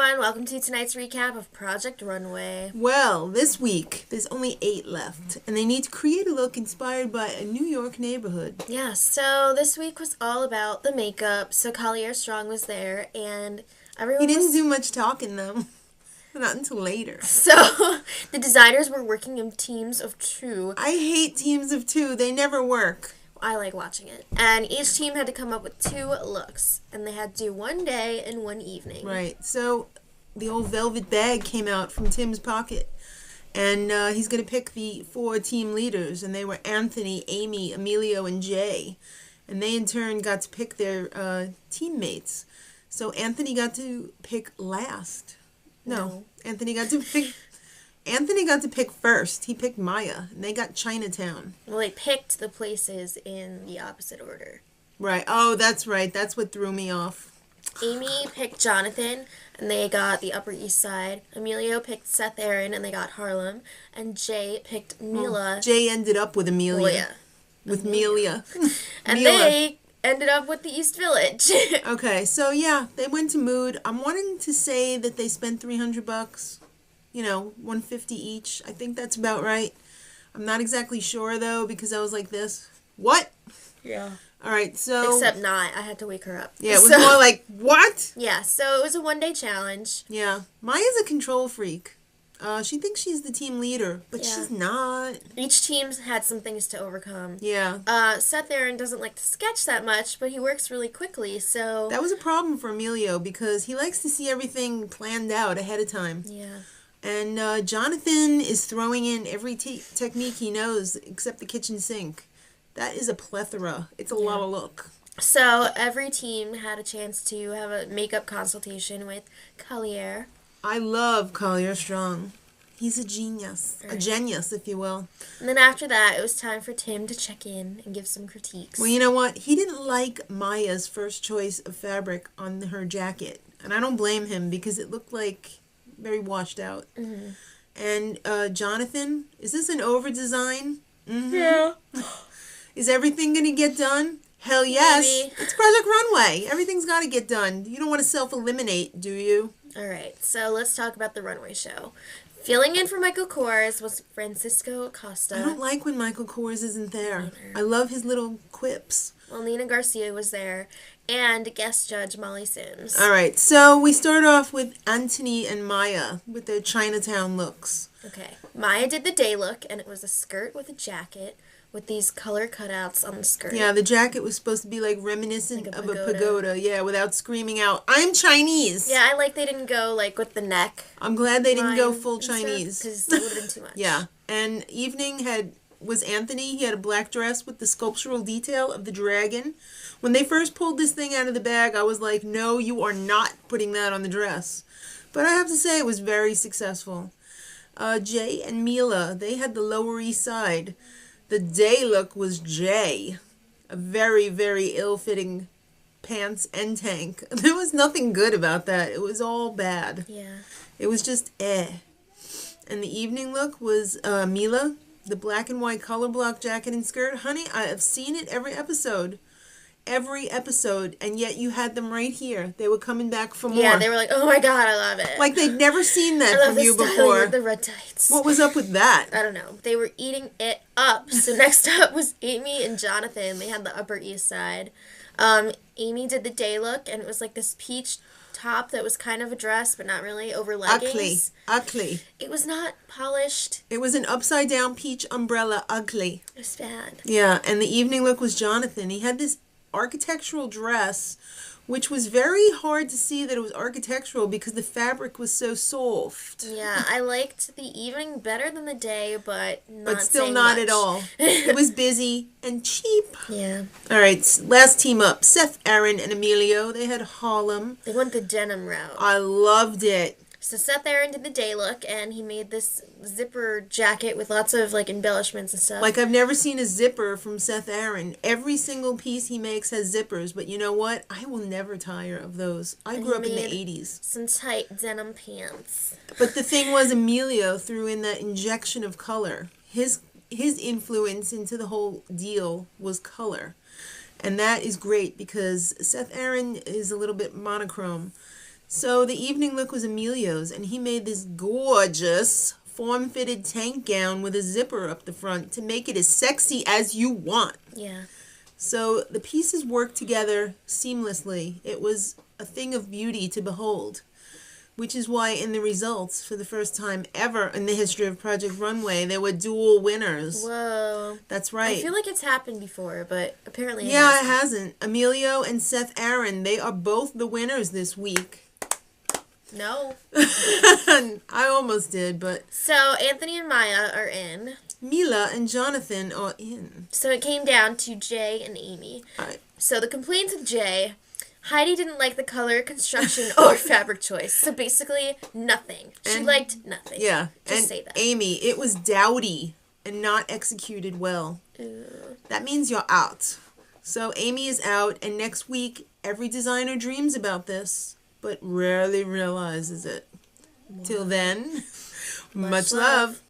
everyone, welcome to tonight's recap of Project Runway. Well, this week, there's only 8 left, and they need to create a look inspired by a New York neighborhood. Yeah, so this week was all about the makeup, so Collier Strong was there, and everyone He didn't do much talking, though. Not until later. So, the designers were working in teams of 2. I hate teams of 2. They never work. I like watching it. And each team had to come up with 2 looks, and they had to do one day and one evening. Right. So, the old velvet bag came out from Tim's pocket, and he's going to pick the 4 team leaders, and they were Anthony, Amy, Emilio, and Jay. And they, in turn, got to pick their teammates. So, Anthony got to pick last. No. Anthony got to pick first. He picked Maya, and they got Chinatown. Well, they picked the places in the opposite order. Right. Oh, that's right. That's what threw me off. Amy picked Johnathan, and they got the Upper East Side. Emilio picked Seth Aaron, and they got Harlem. And Jay picked Mila. Jay ended up with Amelia. Well, yeah. With Mila. And they ended up with the East Village. Okay, so yeah, they went to Mood. I'm wanting to say that they spent $300. You know, $150 each. I think that's about right. I'm not exactly sure, though, because I was like this. What? Yeah. All right, so... Except not. I had to wake her up. Yeah, it was more like, what? Yeah, so it was a one-day challenge. Yeah. Maya's a control freak. She thinks she's the team leader, but she's not. Each team had some things to overcome. Yeah. Seth Aaron doesn't like to sketch that much, but he works really quickly, so... That was a problem for Emilio, because he likes to see everything planned out ahead of time. Yeah. And Johnathan is throwing in every technique he knows except the kitchen sink. That is a plethora. It's a lot of look. So every team had a chance to have a makeup consultation with Collier. I love Collier Strong. He's a genius. Right. A genius, if you will. And then after that, it was time for Tim to check in and give some critiques. Well, you know what? He didn't like Maya's first choice of fabric on her jacket. And I don't blame him because it looked like... very washed out. Mm-hmm. And Johnathan, is this an over-design? Mm-hmm. Yeah. Is everything going to get done? Hell yes. Maybe. It's Project Runway. Everything's got to get done. You don't want to self-eliminate, do you? All right, so let's talk about the Runway Show. Filling in for Michael Kors was Francisco Costa. I don't like when Michael Kors isn't there. I love his little quips. Well, Nina Garcia was there, and guest judge Molly Sims. All right, so we start off with Anthony and Maya with their Chinatown looks. Okay, Maya did the day look, and it was a skirt with a jacket with these color cutouts on the skirt. Yeah, the jacket was supposed to be like reminiscent of a pagoda. Yeah, without screaming out, "I'm Chinese." Yeah, I like they didn't go like with the neck. I'm glad they didn't go full Chinese. Because it would have been too much. Yeah, and evening was Anthony. He had a black dress with the sculptural detail of the dragon. When they first pulled this thing out of the bag, I was like, no, you are not putting that on the dress. But I have to say it was very successful. Jay and Mila, they had the Lower East Side. The day look was Jay. A very, very ill-fitting pants and tank. There was nothing good about that. It was all bad. Yeah. It was just And the evening look was Mila, the black and white color block jacket and skirt. Honey, I have seen it every episode. Every episode, and yet you had them right here. They were coming back for more. Yeah, they were like, oh my god, I love it. Like they'd never seen that from you before. With the red tights. What was up with that? I don't know. They were eating it up. So next up was Amy and Johnathan. They had the Upper East Side. Amy did the day look, and it was like this peach top that was kind of a dress, but not really, over leggings. Ugly. It was not polished. It was an upside down peach umbrella. Ugly. It was bad. Yeah, and the evening look was Johnathan. He had this architectural dress, which was very hard to see that it was architectural because the fabric was so soft. Yeah, I liked the evening better than the day, but still not at all. It was busy and cheap. Yeah. All right, last team up. Seth, Aaron, and Emilio. They had Harlem. They went the denim route. I loved it. So Seth Aaron did the day look, and he made this zipper jacket with lots of, like, embellishments and stuff. Like, I've never seen a zipper from Seth Aaron. Every single piece he makes has zippers, but you know what? I will never tire of those. I grew up in the 80s. Some tight denim pants. But the thing was, Emilio threw in that injection of color. His influence into the whole deal was color. And that is great because Seth Aaron is a little bit monochrome. So the evening look was Emilio's, and he made this gorgeous form-fitted tank gown with a zipper up the front to make it as sexy as you want. Yeah. So the pieces worked together seamlessly. It was a thing of beauty to behold, which is why in the results, for the first time ever in the history of Project Runway, there were dual winners. Whoa. That's right. I feel like it's happened before, but apparently it hasn't. Emilio and Seth Aaron, they are both the winners this week. No. I almost did, but... So, Anthony and Maya are in. Mila and Johnathan are in. So, it came down to Jay and Amy. All right. So, the complaints with Jay... Heidi didn't like the color, construction, or fabric choice. So, basically, nothing. She liked nothing. Yeah. Just say that. Amy, it was dowdy and not executed well. Ew. That means you're out. So, Amy is out, and next week, every designer dreams about this, but rarely realizes it. Till then, much love.